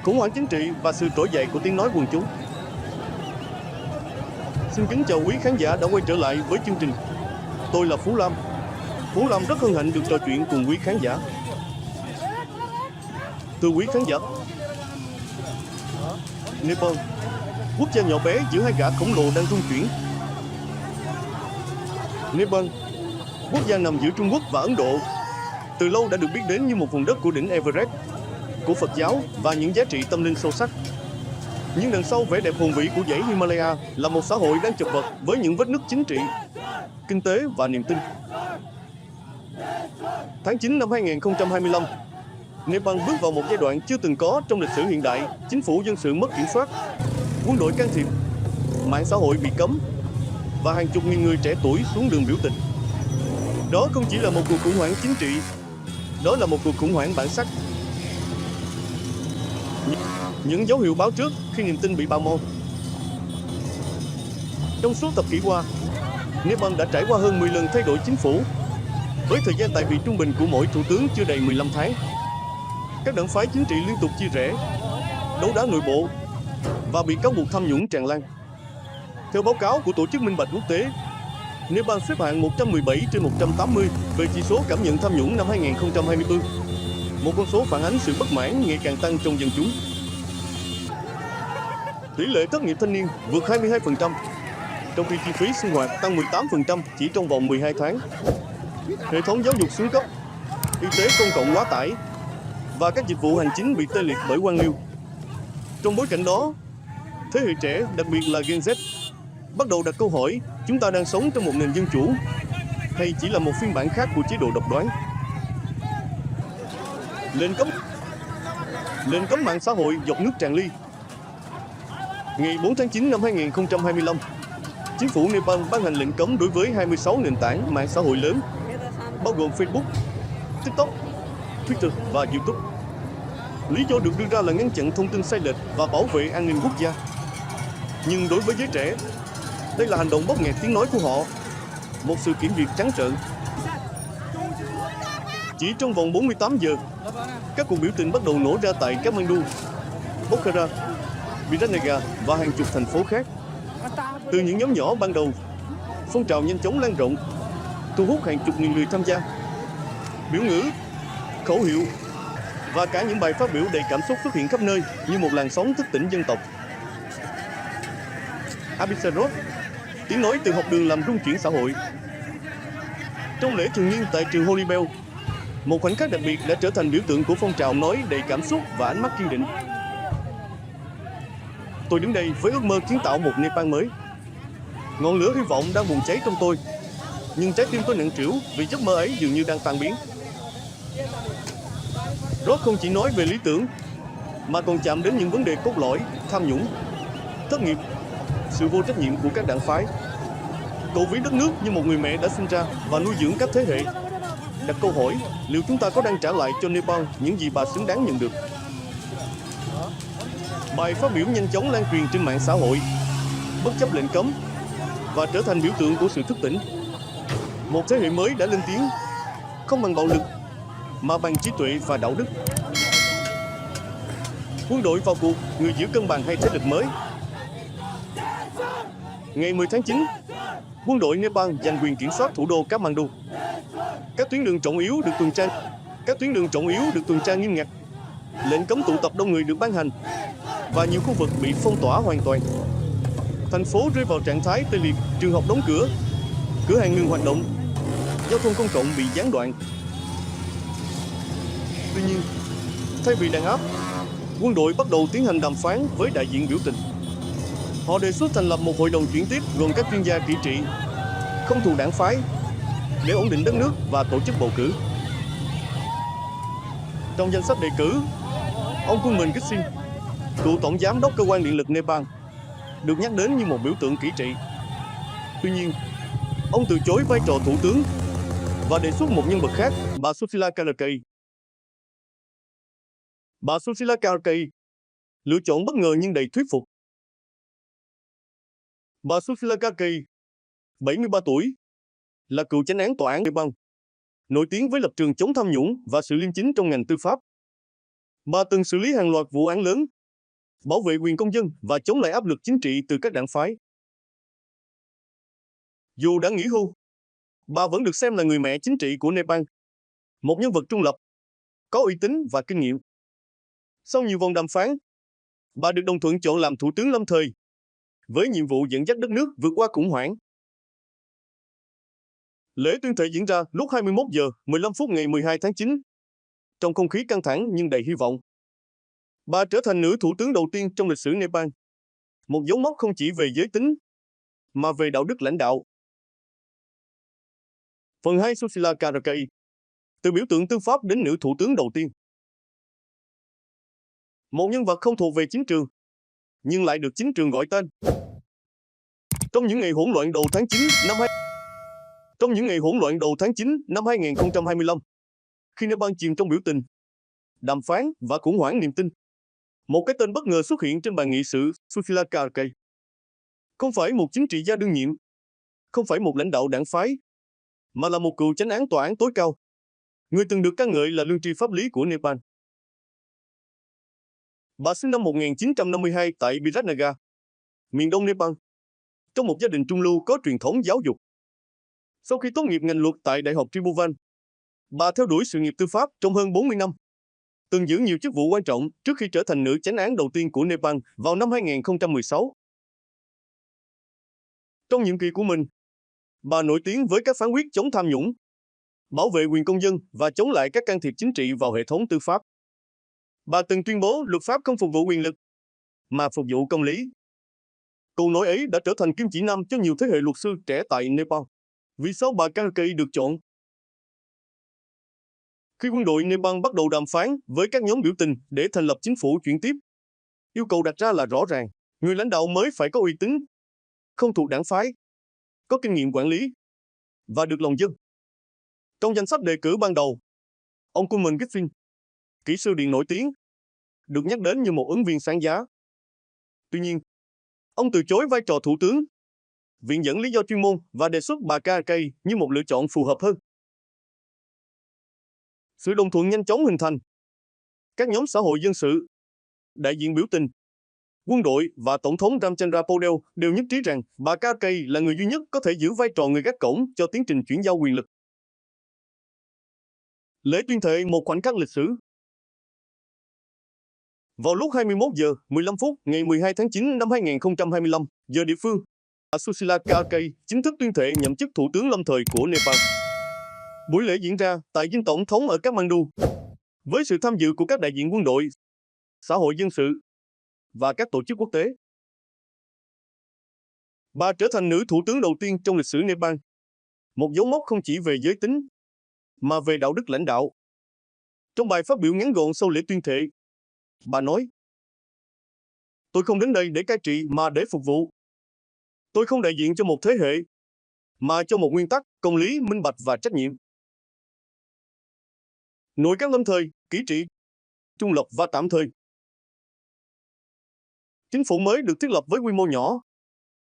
khủng hoảng chính trị và sự trỗi dậy của tiếng nói quần chúng. Xin kính chào quý khán giả đã quay trở lại với chương trình. Tôi là Phú Lam. Phú Lam rất hân hạnh được trò chuyện cùng quý khán giả. Thưa quý khán giả, Nepal, quốc gia nhỏ bé giữa hai gã khổng lồ đang rung chuyển. Nepal, quốc gia nằm giữa Trung Quốc và Ấn Độ, từ lâu đã được biết đến như một vùng đất của đỉnh Everest, của Phật giáo và những giá trị tâm linh sâu sắc. Nhưng đằng sau vẻ đẹp hùng vĩ của dãy Himalaya là một xã hội đang chật vật với những vết nứt chính trị, kinh tế và niềm tin. Tháng 9 năm 2025, Nepal bước vào một giai đoạn chưa từng có trong lịch sử hiện đại. Chính phủ dân sự mất kiểm soát, quân đội can thiệp, mạng xã hội bị cấm và hàng chục nghìn người trẻ tuổi xuống đường biểu tình. Đó không chỉ là một cuộc khủng hoảng chính trị, đó là một cuộc khủng hoảng bản sắc. Những dấu hiệu báo trước khi niềm tin bị bào mòn. Trong suốt thập kỷ qua, Nepal đã trải qua hơn 10 lần thay đổi chính phủ, với thời gian tại vị trung bình của mỗi thủ tướng chưa đầy 15 tháng. Các đảng phái chính trị liên tục chia rẽ, đấu đá nội bộ và bị cáo buộc tham nhũng tràn lan. Theo báo cáo của Tổ chức Minh bạch Quốc tế, Nepal xếp hạng 117 trên 180 về chỉ số cảm nhận tham nhũng năm 2024, một con số phản ánh sự bất mãn ngày càng tăng trong dân chúng. Tỷ lệ thất nghiệp thanh niên vượt 22%, trong khi chi phí sinh hoạt tăng 18% chỉ trong vòng 12 tháng. Hệ thống giáo dục xuống cấp, y tế công cộng quá tải và các dịch vụ hành chính bị tê liệt bởi quan liêu. Trong bối cảnh đó, thế hệ trẻ, đặc biệt là Gen Z, bắt đầu đặt câu hỏi: chúng ta đang sống trong một nền dân chủ hay chỉ là một phiên bản khác của chế độ độc đoán? Lệnh cấm mạng xã hội dọc nước tràn ly. Ngày 4 tháng 9 năm 2025, chính phủ Nepal ban hành lệnh cấm đối với 26 nền tảng mạng xã hội lớn, bao gồm Facebook, TikTok, Twitter và YouTube. Lý do được đưa ra là ngăn chặn thông tin sai lệch và bảo vệ an ninh quốc gia. Nhưng đối với giới trẻ, đây là hành động bóp nghẹt tiếng nói của họ, một sự kiểm duyệt trắng trợn. Chỉ trong vòng 48 giờ, các cuộc biểu tình bắt đầu nổ ra tại Kathmandu, Pokhara, Biratnagar và hàng chục thành phố khác. Từ những nhóm nhỏ ban đầu, phong trào nhanh chóng lan rộng, thu hút hàng chục nghìn người tham gia. Biểu ngữ, khẩu hiệu và cả những bài phát biểu đầy cảm xúc xuất hiện khắp nơi như một làn sóng thức tỉnh dân tộc. Abhisarot, tiếng nói từ học đường làm rung chuyển xã hội. Trong lễ thường niên tại trường Holy Bell, một khoảnh khắc đặc biệt đã trở thành biểu tượng của phong trào nói đầy cảm xúc và ánh mắt kiên định. Tôi đứng đây với ước mơ kiến tạo một Nepal mới. Ngọn lửa hy vọng đang bùng cháy trong tôi, nhưng trái tim tôi nặng trĩu vì giấc mơ ấy dường như đang tan biến. Roth không chỉ nói về lý tưởng, mà còn chạm đến những vấn đề cốt lõi: tham nhũng, thất nghiệp, sự vô trách nhiệm của các đảng phái. Cậu ví đất nước như một người mẹ đã sinh ra và nuôi dưỡng các thế hệ, đặt câu hỏi liệu chúng ta có đang trả lại cho Nepal những gì bà xứng đáng nhận được. Bài phát biểu nhanh chóng lan truyền trên mạng xã hội, bất chấp lệnh cấm, và trở thành biểu tượng của sự thức tỉnh. Một thế hệ mới đã lên tiếng, không bằng bạo lực, mà bằng trí tuệ và đạo đức. Quân đội vào cuộc, người giữ cân bằng hay thế lực mới. Ngày 10 tháng 9, quân đội Nepal giành quyền kiểm soát thủ đô Kathmandu. Các tuyến đường trọng yếu được tuần tra nghiêm ngặt. Lệnh cấm tụ tập đông người được ban hành và nhiều khu vực bị phong tỏa hoàn toàn. Thành phố rơi vào trạng thái tê liệt, trường học đóng cửa, cửa hàng ngừng hoạt động, giao thông công cộng bị gián đoạn. Tuy nhiên, thay vì đàn áp, quân đội bắt đầu tiến hành đàm phán với đại diện biểu tình. Họ đề xuất thành lập một hội đồng chuyển tiếp gồm các chuyên gia kỹ trị, không thuộc đảng phái, để ổn định đất nước và tổ chức bầu cử. Trong danh sách đề cử, ông Kulman Kising, cựu tổng giám đốc cơ quan điện lực Nepal, được nhắc đến như một biểu tượng kỹ trị. Tuy nhiên, ông từ chối vai trò thủ tướng và đề xuất một nhân vật khác, bà Sushila Karkare. Bà Sushila Karkare lựa chọn bất ngờ nhưng đầy thuyết phục. Bà Sushila Karkare, 73 tuổi, là cựu chánh án tòa án Nepal, nổi tiếng với lập trường chống tham nhũng và sự liêm chính trong ngành tư pháp. Bà từng xử lý hàng loạt vụ án lớn, bảo vệ quyền công dân và chống lại áp lực chính trị từ các đảng phái. Dù đã nghỉ hưu, bà vẫn được xem là người mẹ chính trị của Nepal, một nhân vật trung lập, có uy tín và kinh nghiệm. Sau nhiều vòng đàm phán, bà được đồng thuận chọn làm thủ tướng lâm thời, với nhiệm vụ dẫn dắt đất nước vượt qua khủng hoảng. Lễ tuyên thệ diễn ra lúc 21 giờ 15 phút ngày 12 tháng 9, trong không khí căng thẳng nhưng đầy hy vọng. Bà trở thành nữ thủ tướng đầu tiên trong lịch sử Nepal, một dấu mốc không chỉ về giới tính, mà về đạo đức lãnh đạo. Phần 2 Sushila Karakai, từ biểu tượng tư pháp đến nữ thủ tướng đầu tiên. Một nhân vật không thuộc về chính trường, nhưng lại được chính trường gọi tên. Trong những ngày hỗn loạn đầu tháng 9 năm 2025, khi Nepal chìm trong biểu tình, đàm phán và khủng hoảng niềm tin, một cái tên bất ngờ xuất hiện trên bàn nghị sự, Sushila Karakai. Không phải một chính trị gia đương nhiệm, không phải một lãnh đạo đảng phái, mà là một cựu chánh án tòa án tối cao, người từng được ca ngợi là lương tri pháp lý của Nepal. Bà sinh năm 1952 tại Biratnagar, miền đông Nepal, trong một gia đình trung lưu có truyền thống giáo dục. Sau khi tốt nghiệp ngành luật tại Đại học Tribhuvan, bà theo đuổi sự nghiệp tư pháp trong hơn 40 năm, từng giữ nhiều chức vụ quan trọng trước khi trở thành nữ chánh án đầu tiên của Nepal vào năm 2016. Trong nhiệm kỳ của mình, bà nổi tiếng với các phán quyết chống tham nhũng, bảo vệ quyền công dân và chống lại các can thiệp chính trị vào hệ thống tư pháp. Bà từng tuyên bố luật pháp không phục vụ quyền lực, mà phục vụ công lý. Câu nói ấy đã trở thành kim chỉ nam cho nhiều thế hệ luật sư trẻ tại Nepal. Vì sao bà Karakai được chọn? Khi quân đội Nepal bắt đầu đàm phán với các nhóm biểu tình để thành lập chính phủ chuyển tiếp, yêu cầu đặt ra là rõ ràng, người lãnh đạo mới phải có uy tín, không thuộc đảng phái, có kinh nghiệm quản lý và được lòng dân. Trong danh sách đề cử ban đầu, ông Kulman Giffin, kỹ sư điện nổi tiếng, được nhắc đến như một ứng viên sáng giá. Tuy nhiên, ông từ chối vai trò thủ tướng, viện dẫn lý do chuyên môn và đề xuất bà Karakai như một lựa chọn phù hợp hơn. Sự đồng thuận nhanh chóng hình thành. Các nhóm xã hội dân sự, đại diện biểu tình, quân đội và Tổng thống Ramchandra Paudel đều nhất trí rằng bà Karakai là người duy nhất có thể giữ vai trò người gác cổng cho tiến trình chuyển giao quyền lực. Lễ tuyên thệ một khoảnh khắc lịch sử. Vào lúc 21 giờ 15 phút ngày 12 tháng 9 năm 2025, giờ địa phương, bà Sushila Karakai chính thức tuyên thệ nhậm chức thủ tướng lâm thời của Nepal. Buổi lễ diễn ra tại dinh tổng thống ở Kathmandu, với sự tham dự của các đại diện quân đội, xã hội dân sự và các tổ chức quốc tế. Bà trở thành nữ thủ tướng đầu tiên trong lịch sử Nepal, một dấu mốc không chỉ về giới tính, mà về đạo đức lãnh đạo. Trong bài phát biểu ngắn gọn sau lễ tuyên thệ, bà nói: "Tôi không đến đây để cai trị mà để phục vụ. Tôi không đại diện cho một thế hệ, mà cho một nguyên tắc, công lý, minh bạch và trách nhiệm." Nội các lâm thời, kỷ trị, trung lập và tạm thời. Chính phủ mới được thiết lập với quy mô nhỏ,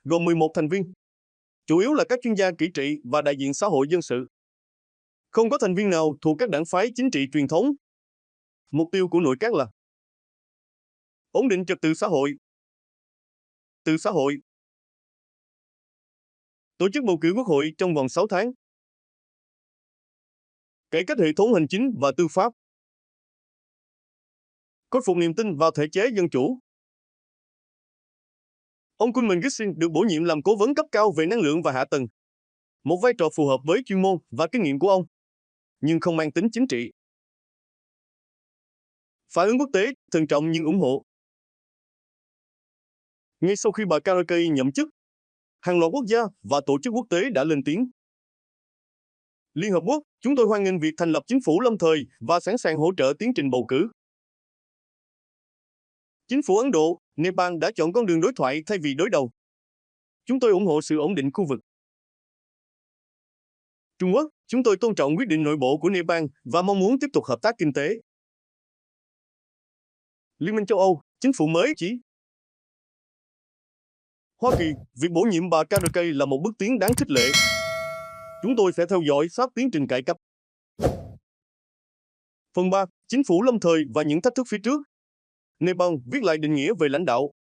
gồm 11 thành viên, chủ yếu là các chuyên gia kỹ trị và đại diện xã hội dân sự. Không có thành viên nào thuộc các đảng phái chính trị truyền thống. Mục tiêu của nội các là ổn định trật tự xã hội, tự xã hội, tổ chức bầu cử quốc hội trong vòng 6 tháng, cải cách hệ thống hành chính và tư pháp, khôi phục niềm tin vào thể chế dân chủ. Ông Kulman Giffin được bổ nhiệm làm cố vấn cấp cao về năng lượng và hạ tầng, một vai trò phù hợp với chuyên môn và kinh nghiệm của ông, nhưng không mang tính chính trị. Phản ứng quốc tế thận trọng nhưng ủng hộ. Ngay sau khi bà Karakai nhậm chức, hàng loạt quốc gia và tổ chức quốc tế đã lên tiếng. Liên Hợp Quốc, chúng tôi hoan nghênh việc thành lập chính phủ lâm thời và sẵn sàng hỗ trợ tiến trình bầu cử. Chính phủ Ấn Độ, Nepal đã chọn con đường đối thoại thay vì đối đầu. Chúng tôi ủng hộ sự ổn định khu vực. Trung Quốc, chúng tôi tôn trọng quyết định nội bộ của Nepal và mong muốn tiếp tục hợp tác kinh tế. Liên minh châu Âu, chính phủ mới chỉ. Hoa Kỳ, việc bổ nhiệm bà Karakai là một bước tiến đáng khích lệ. Chúng tôi sẽ theo dõi sát tiến trình cải cách. Phần 3. chính phủ lâm thời và những thách thức phía trước. Nepal viết lại định nghĩa về lãnh đạo.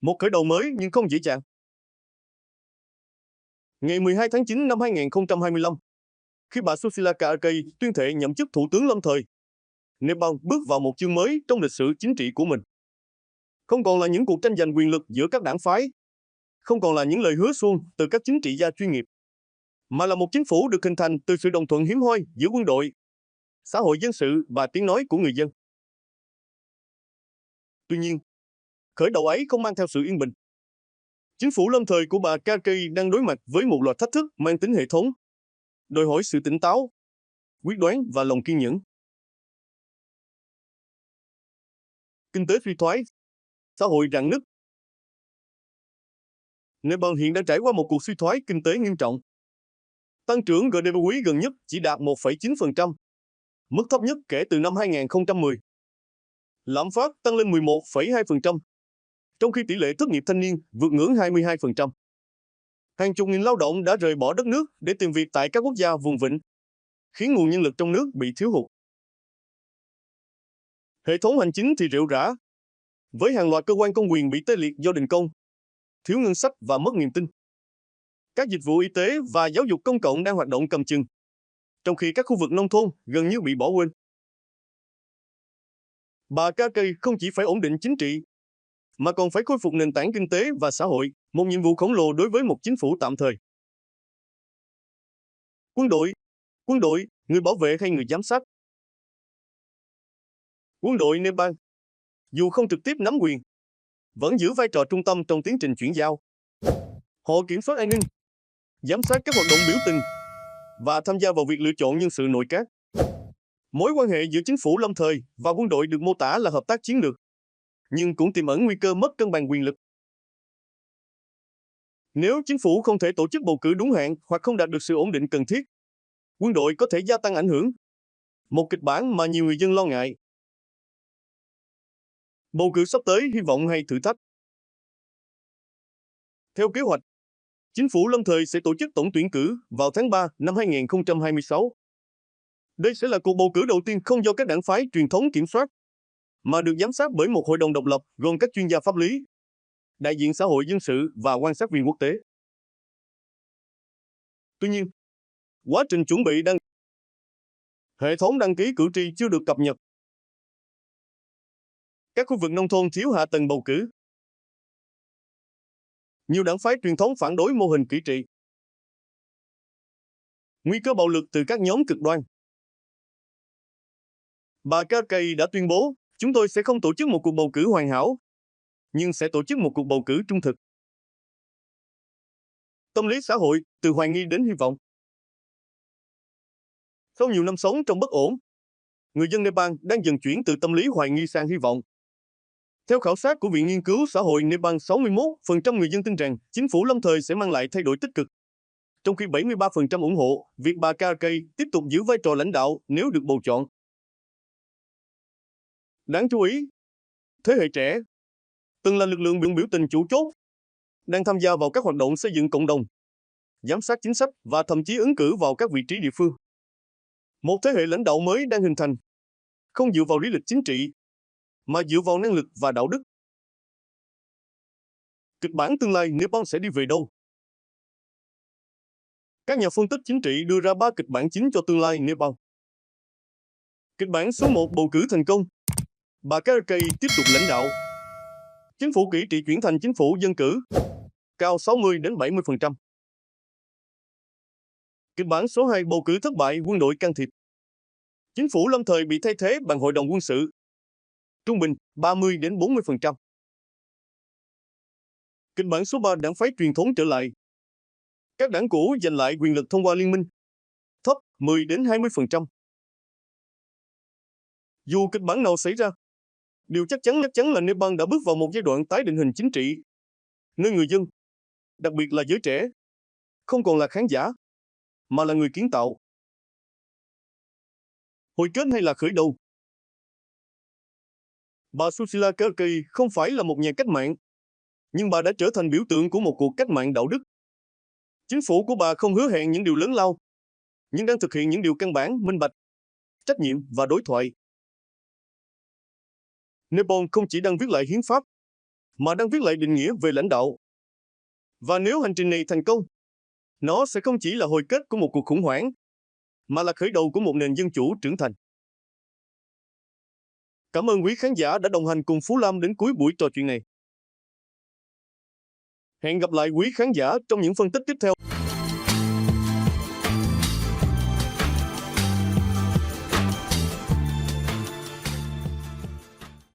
Một khởi đầu mới nhưng không dễ dàng. Ngày 12 tháng 9 năm 2025, khi bà Sushila Karkay tuyên thệ nhậm chức thủ tướng lâm thời, Nepal bước vào một chương mới trong lịch sử chính trị của mình. Không còn là những cuộc tranh giành quyền lực giữa các đảng phái, không còn là những lời hứa suông từ các chính trị gia chuyên nghiệp, mà là một chính phủ được hình thành từ sự đồng thuận hiếm hoi giữa quân đội, xã hội dân sự và tiếng nói của người dân. Tuy nhiên, khởi đầu ấy không mang theo sự yên bình. Chính phủ lâm thời của bà Karkay đang đối mặt với một loạt thách thức mang tính hệ thống, đòi hỏi sự tỉnh táo, quyết đoán và lòng kiên nhẫn. Kinh tế suy thoái, xã hội rạn nứt. Nepal hiện đang trải qua một cuộc suy thoái kinh tế nghiêm trọng. Tăng trưởng GDP quý gần nhất chỉ đạt 1,9%, mức thấp nhất kể từ năm 2010. Lạm phát tăng lên 11,2%, trong khi tỷ lệ thất nghiệp thanh niên vượt ngưỡng 22%. Hàng chục nghìn lao động đã rời bỏ đất nước để tìm việc tại các quốc gia vùng vịnh, khiến nguồn nhân lực trong nước bị thiếu hụt. Hệ thống hành chính thì rệu rã, với hàng loạt cơ quan công quyền bị tê liệt do đình công, thiếu ngân sách và mất niềm tin. Các dịch vụ y tế và giáo dục công cộng đang hoạt động cầm chừng, trong khi các khu vực nông thôn gần như bị bỏ quên. Bà Karkay không chỉ phải ổn định chính trị, mà còn phải khôi phục nền tảng kinh tế và xã hội, một nhiệm vụ khổng lồ đối với một chính phủ tạm thời. Quân đội, người bảo vệ hay người giám sát? Quân đội Nepal, dù không trực tiếp nắm quyền, vẫn giữ vai trò trung tâm trong tiến trình chuyển giao. Họ kiểm soát an ninh, giám sát các hoạt động biểu tình và tham gia vào việc lựa chọn nhân sự nội các. Mối quan hệ giữa chính phủ lâm thời và quân đội được mô tả là hợp tác chiến lược, nhưng cũng tiềm ẩn nguy cơ mất cân bằng quyền lực. Nếu chính phủ không thể tổ chức bầu cử đúng hạn hoặc không đạt được sự ổn định cần thiết, quân đội có thể gia tăng ảnh hưởng. Một kịch bản mà nhiều người dân lo ngại. Bầu cử sắp tới hy vọng hay thử thách? Theo kế hoạch, chính phủ lâm thời sẽ tổ chức tổng tuyển cử vào tháng 3 năm 2026. Đây sẽ là cuộc bầu cử đầu tiên không do các đảng phái truyền thống kiểm soát, mà được giám sát bởi một hội đồng độc lập gồm các chuyên gia pháp lý, đại diện xã hội dân sự và quan sát viên quốc tế. Tuy nhiên, quá trình chuẩn bị hệ thống đăng ký cử tri chưa được cập nhật. Các khu vực nông thôn thiếu hạ tầng bầu cử. Nhiều đảng phái truyền thống phản đối mô hình kỹ trị. Nguy cơ bạo lực từ các nhóm cực đoan. Bà Karkay đã tuyên bố, chúng tôi sẽ không tổ chức một cuộc bầu cử hoàn hảo, nhưng sẽ tổ chức một cuộc bầu cử trung thực. Tâm lý xã hội, từ hoài nghi đến hy vọng. Sau nhiều năm sống trong bất ổn, người dân Nepal đang dần chuyển từ tâm lý hoài nghi sang hy vọng. Theo khảo sát của Viện Nghiên cứu Xã hội Nepal, 61% người dân tin rằng chính phủ lâm thời sẽ mang lại thay đổi tích cực, trong khi 73% ủng hộ việc bà Karkay tiếp tục giữ vai trò lãnh đạo nếu được bầu chọn. Đáng chú ý, thế hệ trẻ, từng là lực lượng biểu tình chủ chốt, đang tham gia vào các hoạt động xây dựng cộng đồng, giám sát chính sách và thậm chí ứng cử vào các vị trí địa phương. Một thế hệ lãnh đạo mới đang hình thành, không dựa vào lý lịch chính trị, mà dựa vào năng lực và đạo đức. Kịch bản tương lai Nepal sẽ đi về đâu? Các nhà phân tích chính trị đưa ra 3 kịch bản chính cho tương lai Nepal. Kịch bản số 1, bầu cử thành công. Bà Karkay tiếp tục lãnh đạo. Chính phủ kỹ trị chuyển thành chính phủ dân cử, cao 60 đến 70%. Kịch bản số 2, bầu cử thất bại, quân đội can thiệp. Chính phủ lâm thời bị thay thế bằng hội đồng quân sự, trung bình 30 đến 40%. Kịch bản số 3, đảng phái truyền thống trở lại. Các đảng cũ giành lại quyền lực thông qua liên minh, thấp 10 đến 20%. Dù kịch bản nào xảy ra, điều chắc chắn là Nepal đã bước vào một giai đoạn tái định hình chính trị, nơi người dân, đặc biệt là giới trẻ, không còn là khán giả, mà là người kiến tạo. Hồi kết hay là khởi đầu? Bà Sushila Karkay không phải là một nhà cách mạng, nhưng bà đã trở thành biểu tượng của một cuộc cách mạng đạo đức. Chính phủ của bà không hứa hẹn những điều lớn lao, nhưng đang thực hiện những điều căn bản, minh bạch, trách nhiệm và đối thoại. Nepal không chỉ đang viết lại hiến pháp, mà đang viết lại định nghĩa về lãnh đạo. Và nếu hành trình này thành công, nó sẽ không chỉ là hồi kết của một cuộc khủng hoảng, mà là khởi đầu của một nền dân chủ trưởng thành. Cảm ơn quý khán giả đã đồng hành cùng Phú Lam đến cuối buổi trò chuyện này. Hẹn gặp lại quý khán giả trong những phân tích tiếp theo.